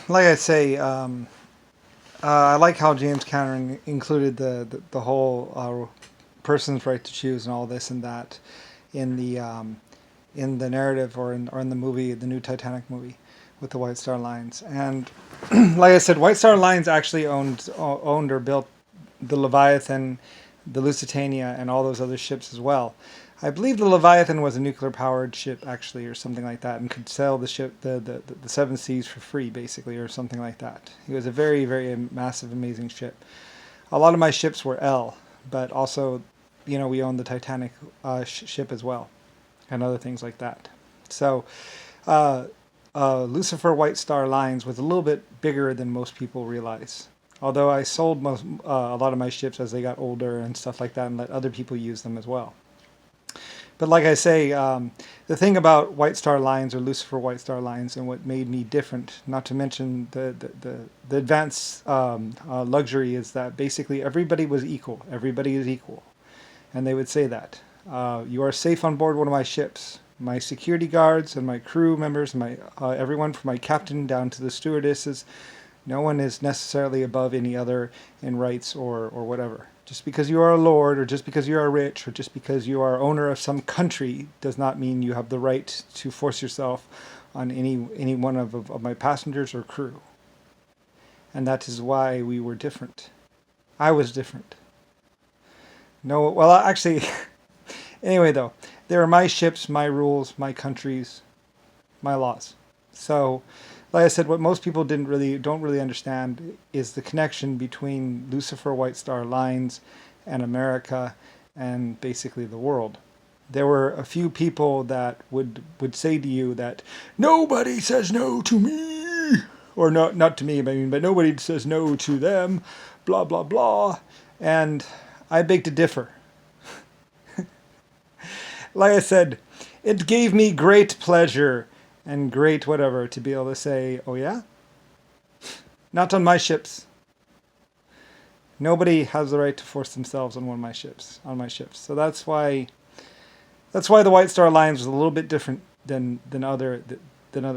like I say, I like how James Cameron included the whole person's right to choose and all this and that in the narrative or in the movie, the new Titanic movie with the White Star Lines. And like I said, White Star Lines actually owned or built the Leviathan, the Lusitania, and all those other ships as well. I believe the Leviathan was a nuclear powered ship actually, or something like that, and could sail the ship the seven seas for free, basically, or something like that. It was a very very massive, amazing ship. A lot of my ships were L, but also, we owned the Titanic ship as well, and other things like that. So, uh, Lucifer White Star Lines was a little bit bigger than most people realize. Although I sold a lot of my ships as they got older and stuff like that, and let other people use them as well. But like I say, the thing about White Star Lines or Lucifer White Star Lines and what made me different, not to mention the advanced luxury, is that basically everybody was equal. Everybody is equal. And they would say that. You are safe on board one of my ships. My security guards and my crew members, my everyone from my captain down to the stewardesses, no one is necessarily above any other in rights or whatever. Just because you are a lord, or just because you are rich, or just because you are owner of some country, does not mean you have the right to force yourself on any one of my passengers or crew. And that is why we were different. I was different. No, well, actually, anyway, though, they were my ships, my rules, my countries, my laws. So, like I said, what most people don't really understand is the connection between Lucifer White Star Lines and America and basically the world. There were a few people that would say to you that nobody says no to me, or not to me, but nobody says no to them, blah blah blah, and I beg to differ. Like I said, it gave me great pleasure and great whatever to be able to say, oh yeah, not on my ships. Nobody has the right to force themselves on one of my ships, on my ships. So that's why the White Star Alliance was a little bit different than other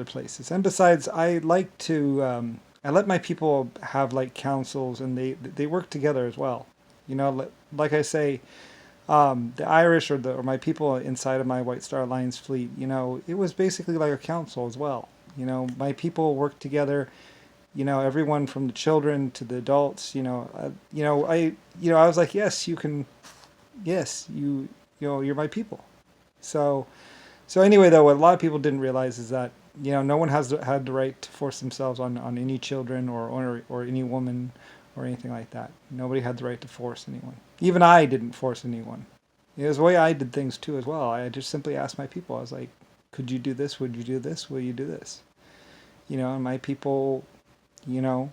places. And besides, I let my people have like councils, and they work together as well. Like I say, the Irish or my people inside of my White Star Alliance fleet, it was basically like a council as well. My people worked together. Everyone from the children to the adults. I was like, yes, you can, yes, you're my people. So, so anyway, though, what a lot of people didn't realize is that no one had the right to force themselves on any children or any woman or anything like that. Nobody had the right to force anyone. Even I didn't force anyone. It was the way I did things too as well. I just simply asked my people. I was like, could you do this? Would you do this? Will you do this? And my people, you know,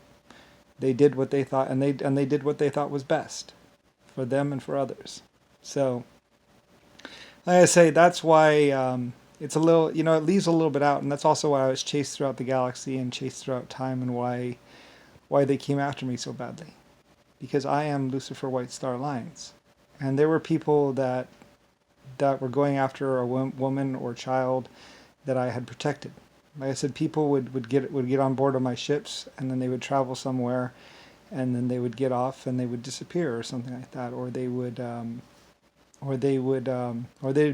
they did what they thought, and they did what they thought was best for them and for others. So, like I say, that's why it's a little, it leaves a little bit out, and that's also why I was chased throughout the galaxy and chased throughout time, and why they came after me so badly, because I am Lucifer White Star Alliance, and there were people that were going after a woman or child that I had protected. Like I said, people would get on board of my ships, and then they would travel somewhere, and then they would get off and they would disappear or something like that, or they'd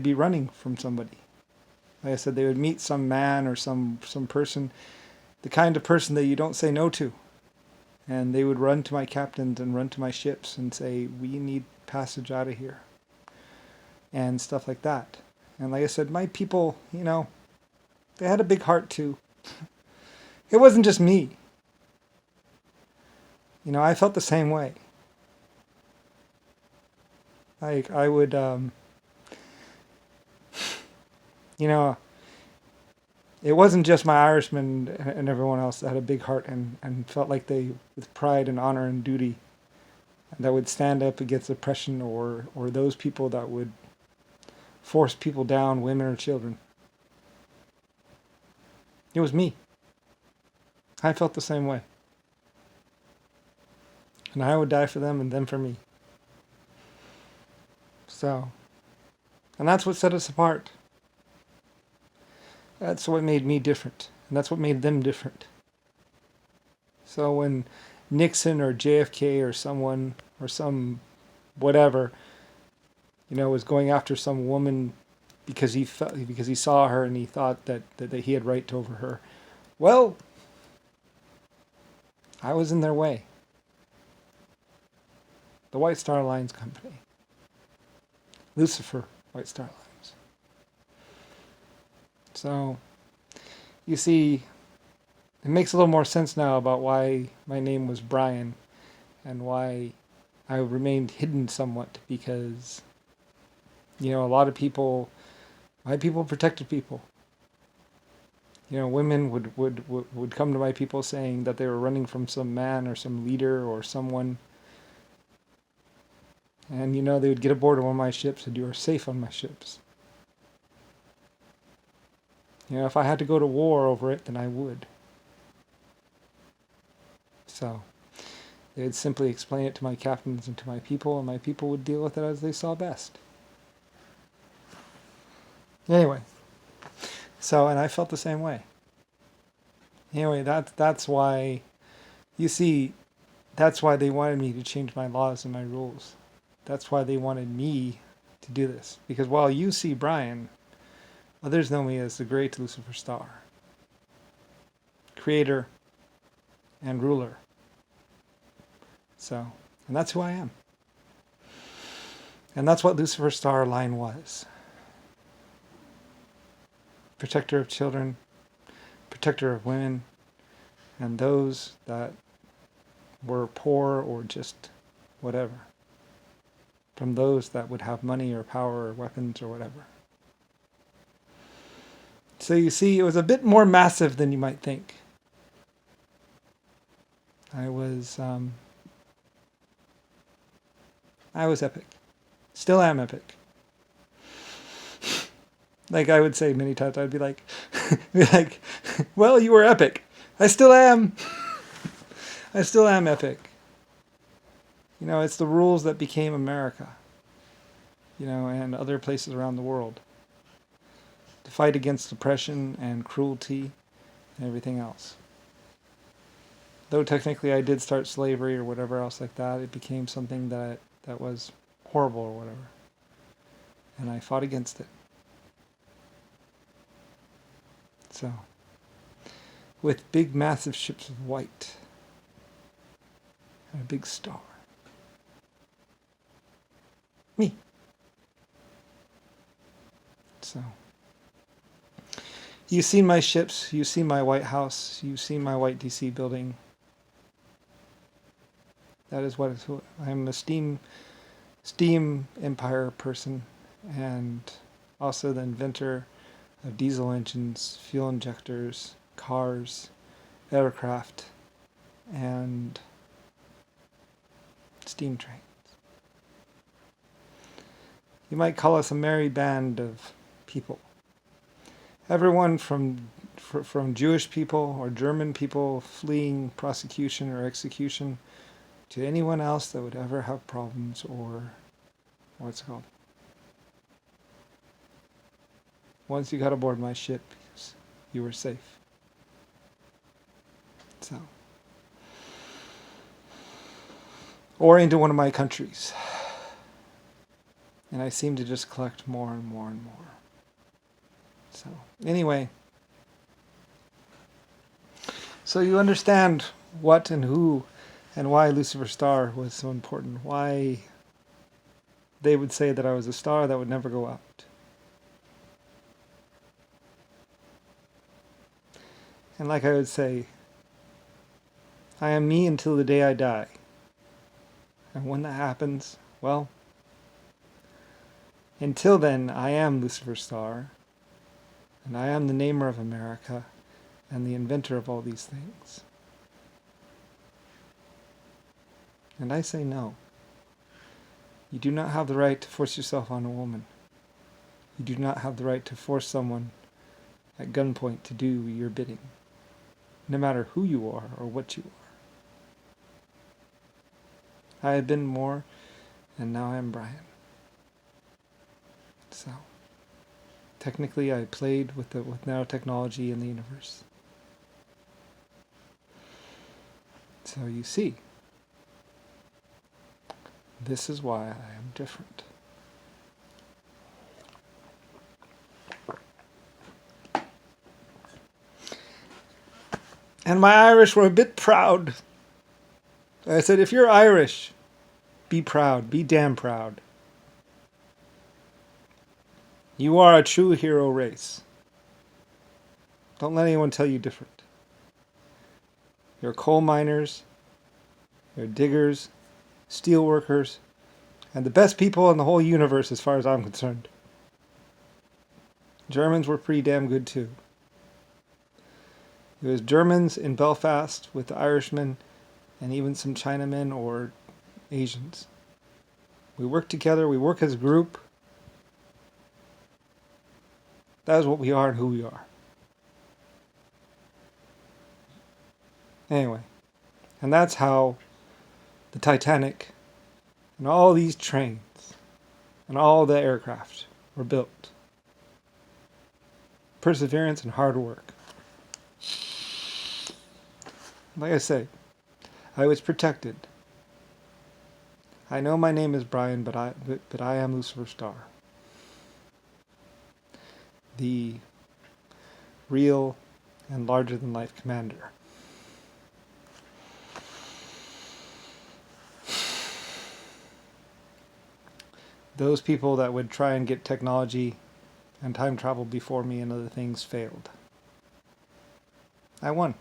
be running from somebody. Like I said, they would meet some man or some person, the kind of person that you don't say no to, and they would run to my captains and run to my ships and say, "We need passage out of here," and stuff like that. And like I said, my people, they had a big heart too. It wasn't just me. I felt the same way. Like I would, you know, it wasn't just my Irishmen and everyone else that had a big heart and felt like they, with pride and honor and duty, that would stand up against oppression or those people that would force people down, women or children. It was me. I felt the same way. And I would die for them and them for me. So, and that's what set us apart. That's what made me different. And that's what made them different. So when Nixon or JFK or someone or some whatever, was going after some woman because because he saw her and he thought that he had right over her. Well, I was in their way. The White Star Alliance Company. Lusifer, White Star Alliance. So, you see, it makes a little more sense now about why my name was Brian and why I remained hidden somewhat, because, a lot of people, my people protected people. Women would come to my people saying that they were running from some man or some leader or someone. And, they would get aboard of one of my ships and you are safe on my ships. If I had to go to war over it, then I would. So, they would simply explain it to my captains and to my people, and my people would deal with it as they saw best. Anyway, and I felt the same way. Anyway, that's why, you see, that's why they wanted me to change my laws and my rules. That's why they wanted me to do this. Because while you see Brian, others know me as the great Lucifer Star, creator and ruler. So, and that's who I am. And that's what Lucifer Star Line was. Protector of children, protector of women, and those that were poor or just whatever. From those that would have money or power or weapons or whatever. So you see, it was a bit more massive than you might think. I was epic. Still am epic. Like I would say many times, I'd be like, well, you were epic. I still am. I still am epic. It's the rules that became America, and other places around the world. To fight against oppression and cruelty and everything else. Though technically I did start slavery or whatever else like that, it became something that was horrible or whatever. And I fought against it. So, with big massive ships of white and a big star. Me. So, you've seen my ships, you've seen my White House, you've seen my white DC building. That is what it's, I'm a steam empire person, and also the inventor of diesel engines, fuel injectors, cars, aircraft, and steam trains. You might call us a merry band of people. Everyone from Jewish people or German people fleeing prosecution or execution to anyone else that would ever have problems or what's it called. Once you got aboard my ship, you were safe. So, or into one of my countries. And I seem to just collect more and more and more. So, anyway. So you understand what and who and why Lucifer Star was so important. Why they would say that I was a star that would never go out. And like I would say, I am me until the day I die. And when that happens, well, until then, I am Lucifer Star, and I am the namer of America, and the inventor of all these things. And I say no. You do not have the right to force yourself on a woman. You do not have the right to force someone at gunpoint to do your bidding, no matter who you are or what you are. I have been more, and now I am Brian. So, technically I played with nanotechnology in the universe. So you see, this is why I am different. And my Irish were a bit proud. I said, if you're Irish, be proud. Be damn proud. You are a true hero race. Don't let anyone tell you different. You're coal miners, you're diggers, steel workers, and the best people in the whole universe as far as I'm concerned. Germans were pretty damn good too. It was Germans in Belfast with the Irishmen and even some Chinamen or Asians. We work together, we work as a group. That is what we are and who we are. Anyway, and that's how the Titanic and all these trains and all the aircraft were built. Perseverance and hard work. Like I say, I was protected. I know my name is Brian, but I am Lucifer Star. The real and larger than life commander. Those people that would try and get technology and time travel before me and other things failed. I won.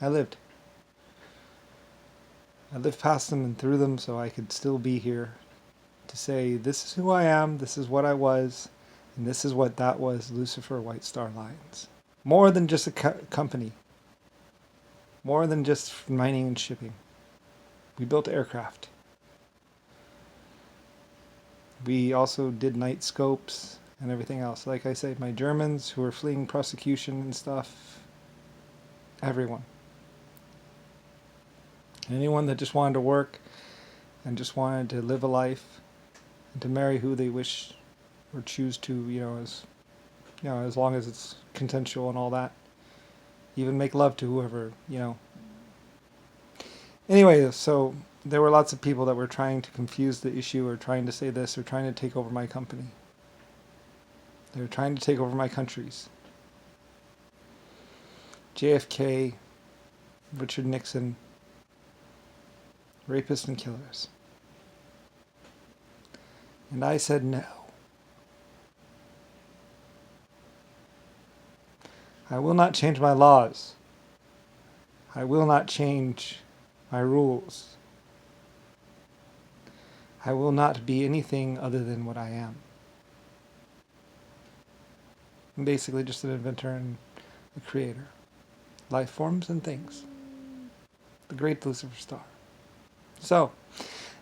I lived. I lived past them and through them so I could still be here to say, this is who I am, this is what I was, and this is what that was, Lucifer White Star Lines. More than just a company. More than just mining and shipping. We built aircraft. We also did night scopes and everything else. Like I say, my Germans who were fleeing prosecution and stuff, everyone. Anyone that just wanted to work and just wanted to live a life and to marry who they wish or choose to, as long as it's consensual and all that. Even make love to whoever. Anyway, so there were lots of people that were trying to confuse the issue or trying to say this or trying to take over my company. They were trying to take over my countries. JFK, Richard Nixon, rapists and killers. And I said no. I will not change my laws. I will not change my rules. I will not be anything other than what I am. I'm basically just an inventor and a creator. Life forms and things. The great Lucifer Star. So,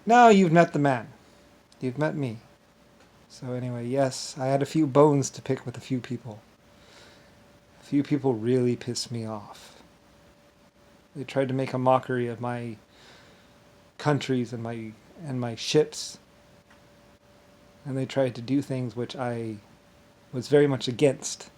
now you've met the man. You've met me. So anyway, yes, I had a few bones to pick with a few people. A few people really pissed me off. They tried to make a mockery of my countries and my ships. And they tried to do things which I was very much against.